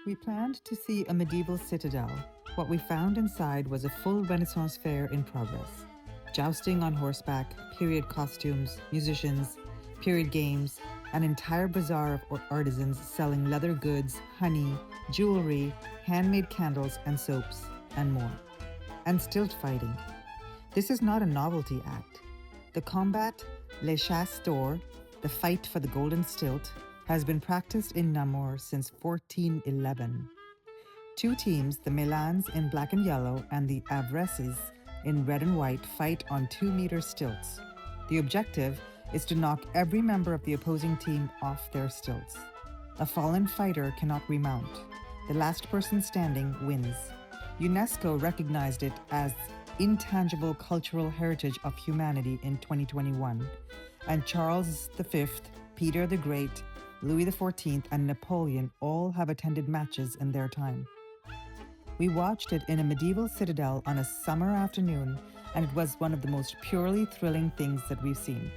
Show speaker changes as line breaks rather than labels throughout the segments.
We planned to see a medieval citadel. What we found inside was a full Renaissance fair in progress. Jousting on horseback, period costumes, musicians, period games, an entire bazaar of artisans selling leather goods, honey, jewelry, handmade candles and soaps, and more. And stilt fighting. This is not a novelty act. The combat, les chasses d'or, the fight for the golden stilt, has been practiced in Namur since 1411. Two teams, the Melans in black and yellow and the Avresses in red and white, fight on 2-meter stilts. The objective is to knock every member of the opposing team off their stilts. A fallen fighter cannot remount. The last person standing wins. UNESCO recognized it as intangible cultural heritage of humanity in 2021, and Charles V, Peter the Great, Louis XIV, and Napoleon all have attended matches in their time. We watched it in a medieval citadel on a summer afternoon, and it was one of the most purely thrilling things that we've seen.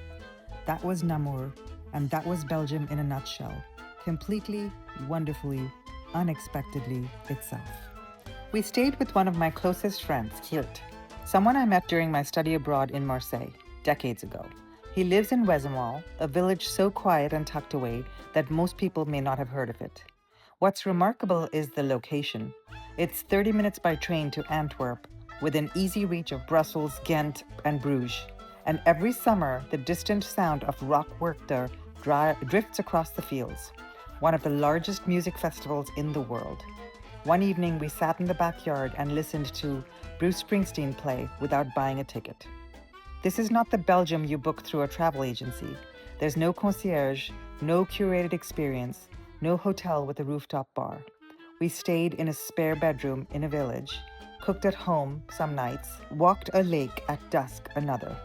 That was Namur, and that was Belgium in a nutshell, completely, wonderfully, unexpectedly itself. We stayed with one of my closest friends, Geert, someone I met during my study abroad in Marseille, decades ago. He lives in Wezemaal, a village so quiet and tucked away that most people may not have heard of it. What's remarkable is the location. It's 30 minutes by train to Antwerp, within easy reach of Brussels, Ghent, and Bruges. And every summer, the distant sound of rock Werchter drifts across the fields, one of the largest music festivals in the world. One evening, we sat in the backyard and listened to Bruce Springsteen play without buying a ticket. This is not the Belgium you book through a travel agency. There's no concierge, no curated experience, no hotel with a rooftop bar. We stayed in a spare bedroom in a village, cooked at home some nights, walked a lake at dusk another.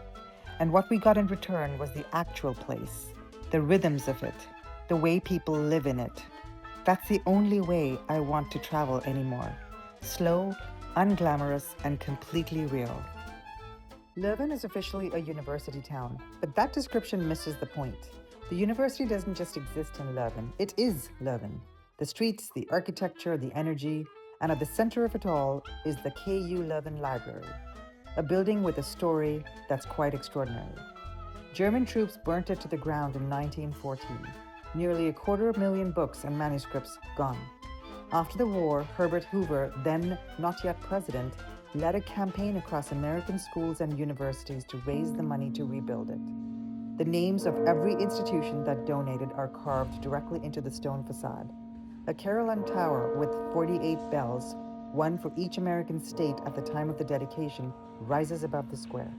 And what we got in return was the actual place, the rhythms of it, the way people live in it. That's the only way I want to travel anymore. Slow, unglamorous, and completely real. Leuven is officially a university town, but that description misses the point. The university doesn't just exist in Leuven, it is Leuven. The streets, the architecture, the energy, and at the center of it all is the KU Leuven Library, a building with a story that's quite extraordinary. German troops burnt it to the ground in 1914. Nearly 250,000 books and manuscripts gone. After the war, Herbert Hoover, then not yet president, led a campaign across American schools and universities to raise the money to rebuild it. The names of every institution that donated are carved directly into the stone facade. A Carillon Tower with 48 bells, one for each American state at the time of the dedication, rises above the square.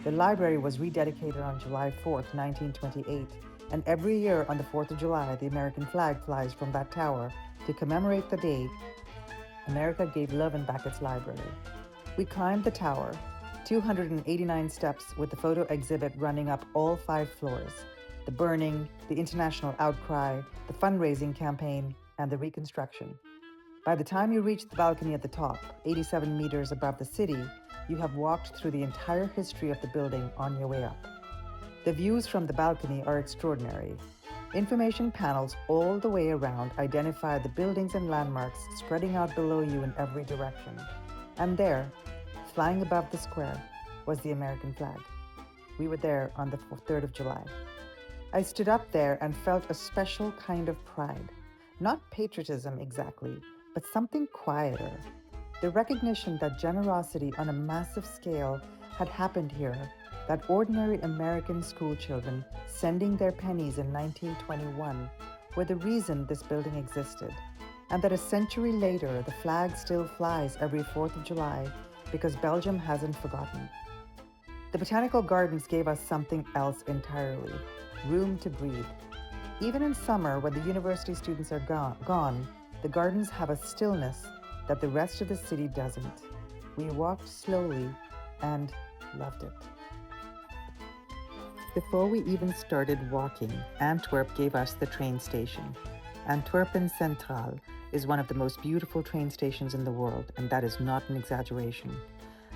The library was rededicated on July 4th, 1928, and every year on the 4th of July, the American flag flies from that tower to commemorate the day America gave Leuven back its library. We climbed the tower, 289 steps with the photo exhibit running up all 5 floors, the burning, the international outcry, the fundraising campaign, and the reconstruction. By the time you reach the balcony at the top, 87 meters above the city, you have walked through the entire history of the building on your way up. The views from the balcony are extraordinary. Information panels all the way around identify the buildings and landmarks spreading out below you in every direction. And there, flying above the square, was the American flag. We were there on the 3rd of July. I stood up there and felt a special kind of pride. Not patriotism exactly, but something quieter. The recognition that generosity on a massive scale had happened here, that ordinary American schoolchildren sending their pennies in 1921 were the reason this building existed, and that a century later the flag still flies every 4th of July because Belgium hasn't forgotten. The botanical gardens gave us something else entirely, room to breathe. Even in summer, when the university students are gone, the gardens have a stillness that the rest of the city doesn't. We walked slowly and loved it. Before we even started walking, Antwerp gave us the train station. Antwerpen Centraal is one of the most beautiful train stations in the world, and that is not an exaggeration.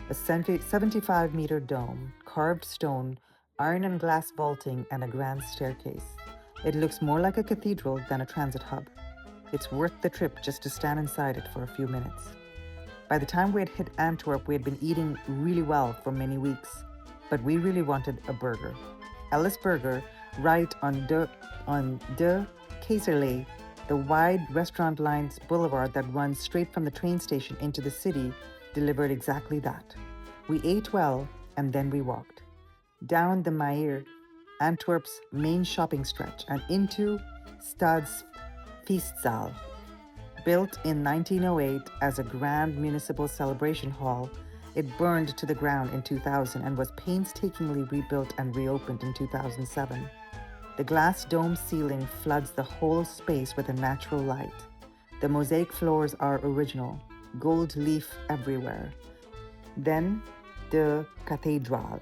A 75-meter dome, carved stone, iron and glass vaulting, and a grand staircase. It looks more like a cathedral than a transit hub. It's worth the trip just to stand inside it for a few minutes. By the time we had hit Antwerp, we had been eating really well for many weeks, but we really wanted a burger. Ellis Burger, right on de Keiserlee, the wide restaurant lines boulevard that runs straight from the train station into the city, delivered exactly that. We ate well, and then we walked down the Meijer, Antwerp's main shopping stretch, and into Stads Feestzaal. Built in 1908 as a grand municipal celebration hall, it burned to the ground in 2000 and was painstakingly rebuilt and reopened in 2007. The glass dome ceiling floods the whole space with a natural light. The mosaic floors are original, gold leaf everywhere. Then, the Kathedraal,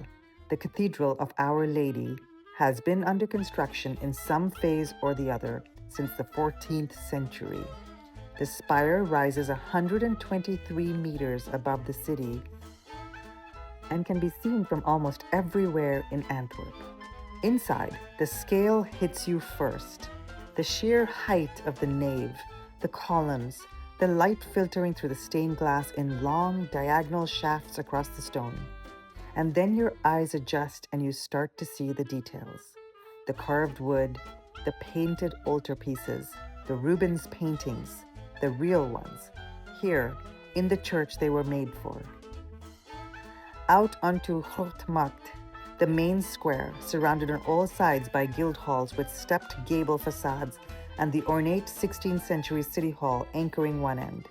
the Cathedral of Our Lady, has been under construction in some phase or the other since the 14th century. The spire rises 123 meters above the city and can be seen from almost everywhere in Antwerp. Inside, the scale hits you first. The sheer height of the nave, the columns, the light filtering through the stained glass in long diagonal shafts across the stone. And then your eyes adjust and you start to see the details. The carved wood, the painted altarpieces, the Rubens paintings, the real ones. Here, in the church they were made for. Out onto Markt, the main square, surrounded on all sides by guild halls with stepped gable facades and the ornate 16th century city hall anchoring one end.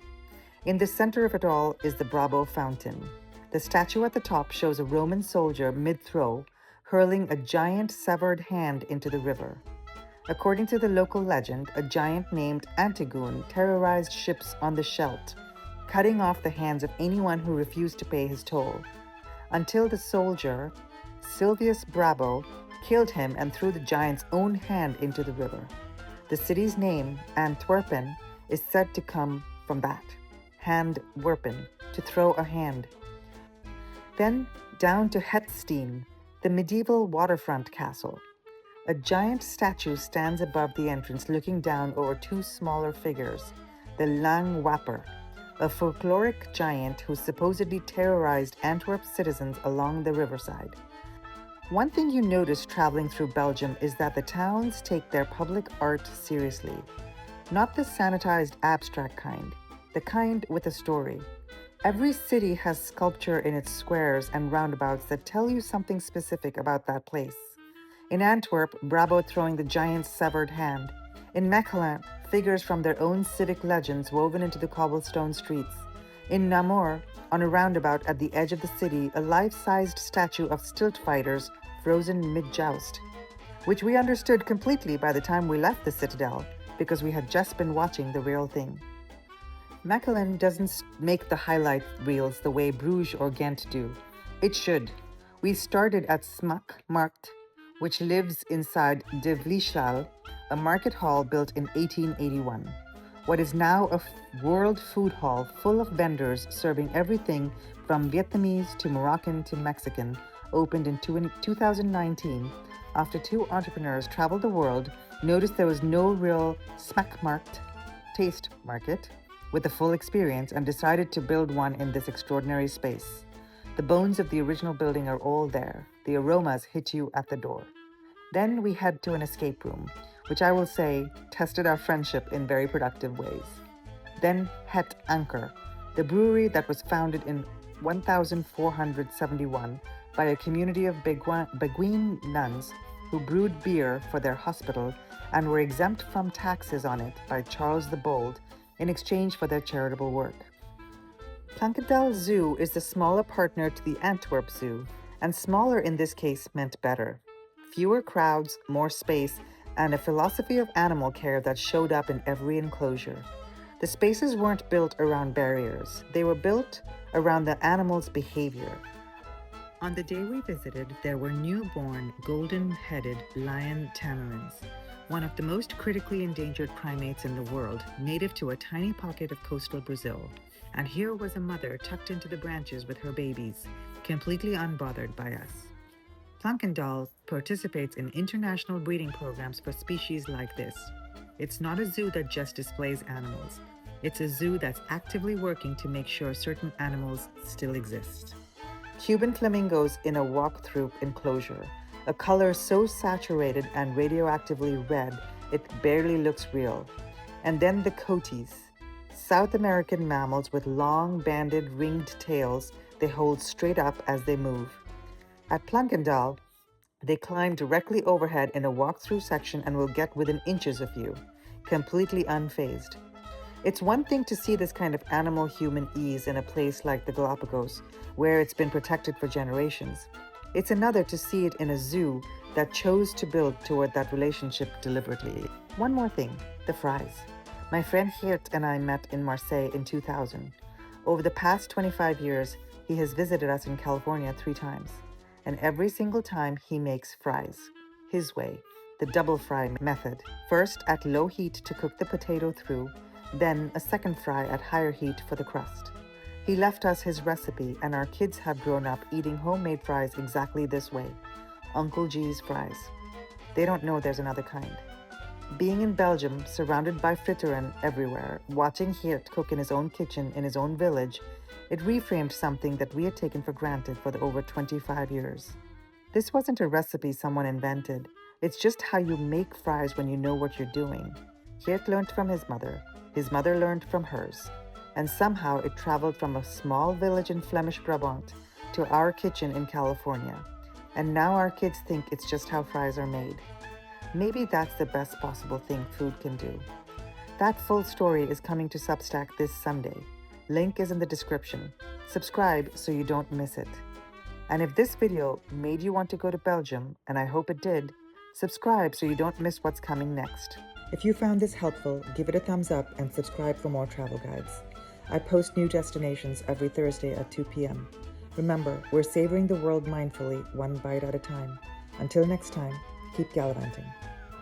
In the center of it all is the Brabo fountain. The statue at the top shows a Roman soldier mid-throw, hurling a giant severed hand into the river. According to the local legend, a giant named Antigone terrorized ships on the Scheldt, cutting off the hands of anyone who refused to pay his toll, until the soldier, Silvius Brabo, killed him and threw the giant's own hand into the river. The city's name, Antwerpen, is said to come from that, hand werpen, to throw a hand. Then down to Het Steen, the medieval waterfront castle. A giant statue stands above the entrance looking down over two smaller figures, the Lang Wapper, a folkloric giant who supposedly terrorized Antwerp's citizens along the riverside. One thing you notice traveling through Belgium is that the towns take their public art seriously. Not the sanitized abstract kind, the kind with a story. Every city has sculpture in its squares and roundabouts that tell you something specific about that place. In Antwerp, Brabo throwing the giant's severed hand. In Mechelen, figures from their own civic legends woven into the cobblestone streets. In Namur, on a roundabout at the edge of the city, a life-sized statue of stilt fighters frozen mid-joust, which we understood completely by the time we left the citadel because we had just been watching the real thing. Mechelen doesn't make the highlight reels the way Bruges or Ghent do. It should. We started at Smaak Markt, which lives inside De Vlieszaal, a market hall built in 1881. What is now a world food hall full of vendors serving everything from Vietnamese to Moroccan to Mexican, opened in 2019 after two entrepreneurs traveled the world, noticed there was no real Smaakmarkt taste market with the full experience, and decided to build one in this extraordinary space. The bones of the original building are all there. The aromas hit you at the door. Then we head to an escape room, which I will say tested our friendship in very productive ways. Then Het Anker, the brewery that was founded in 1471 by a community of Beguine nuns who brewed beer for their hospital and were exempt from taxes on it by Charles the Bold in exchange for their charitable work. Planckendael Zoo is the smaller partner to the Antwerp Zoo, and smaller in this case meant better. Fewer crowds, more space, and a philosophy of animal care that showed up in every enclosure. The spaces weren't built around barriers. They were built around the animal's behavior. On the day we visited, there were newborn Golden-headed Lion Tamarins, one of the most critically endangered primates in the world, native to a tiny pocket of coastal Brazil. And here was a mother tucked into the branches with her babies, completely unbothered by us. Planckendael participates in international breeding programs for species like this. It's not a zoo that just displays animals. It's a zoo that's actively working to make sure certain animals still exist. Cuban flamingos in a walk-through enclosure, a color so saturated and radioactively red it barely looks real. And then the coatis, South American mammals with long banded ringed tails they hold straight up as they move. At Planckendael, they climb directly overhead in a walk-through section and will get within inches of you, completely unfazed. It's one thing to see this kind of animal-human ease in a place like the Galapagos, where it's been protected for generations. It's another to see it in a zoo that chose to build toward that relationship deliberately. One more thing, the fries. My friend Geert and I met in Marseille in 2000. Over the past 25 years, he has visited us in California 3 times. And every single time he makes fries, his way, the double fry method. First at low heat to cook the potato through, then a second fry at higher heat for the crust. He left us his recipe and our kids have grown up eating homemade fries exactly this way. Uncle G's fries. They don't know there's another kind. Being in Belgium, surrounded by fritteren everywhere, watching Geert cook in his own kitchen in his own village, it reframed something that we had taken for granted for the over 25 years. This wasn't a recipe someone invented. It's just how you make fries when you know what you're doing. Geert learned from his mother learned from hers, and somehow it traveled from a small village in Flemish Brabant to our kitchen in California. And now our kids think it's just how fries are made. Maybe that's the best possible thing food can do. That full story is coming to Substack this Sunday. Link is in the description. Subscribe so you don't miss it. And if this video made you want to go to Belgium, and I hope it did, subscribe so you don't miss what's coming next. If you found this helpful, give it a thumbs up and subscribe for more travel guides. I post new destinations every Thursday at 2 p.m. Remember, we're savoring the world mindfully, one bite at a time. Until next time, keep gallivanting.